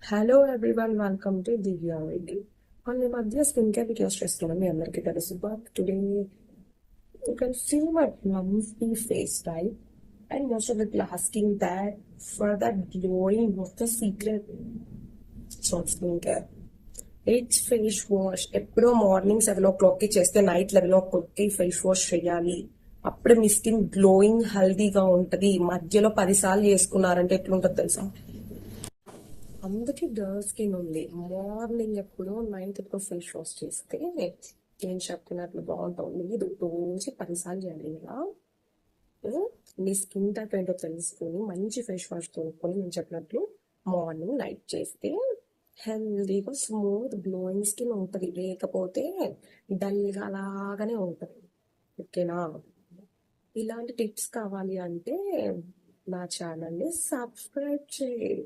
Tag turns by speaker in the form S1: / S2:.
S1: Hello everyone, welcome to Divya Reddy. మనం ఈ మధ్య స్కిన్ కేర్ వీడియోస్ చేస్తున్నాం, మీ అందరికీ తెలుసు. But today you can see my lumpy face, right? And most of people asking that for that glowing, what's the secret? It's not skin care. It's face wash. ఎప్పుడో morning 7 o'clock చేస్తే night 11 o'clock face wash చేయాలి. అప్పుడే మీ skin glowing హెల్దీగా ఉంటది. మధ్యలో 10 సార్లు చేసుకున్నారంటే ఎట్లుంటది తెలుసా? అందుకే గర్ల్ స్కిన్ ఉంది. మార్నింగ్ ఎప్పుడు 9th ఎప్పుడు ఫేస్ వాష్ చేస్తే నేను చెప్పినట్లు బాగుంటుంది. మీరు రోజు 10 సార్లు చేయాలి. ఇలా మీ స్కిన్ టైప్ ఏంటో తెలుసుకుని మంచి ఫేస్ వాష్ తోడుకొని నేను చెప్పినట్లు మార్నింగ్ నైట్ చేస్తే హెల్దీగా స్మూత్ గ్లోయింగ్ స్కిన్ ఉంటుంది. లేకపోతే డల్గా అలాగానే ఉంటుంది. ఓకేనా? ఇలాంటి టిప్స్ కావాలి అంటే నా ఛానల్ని సబ్స్క్రైబ్ చేయి.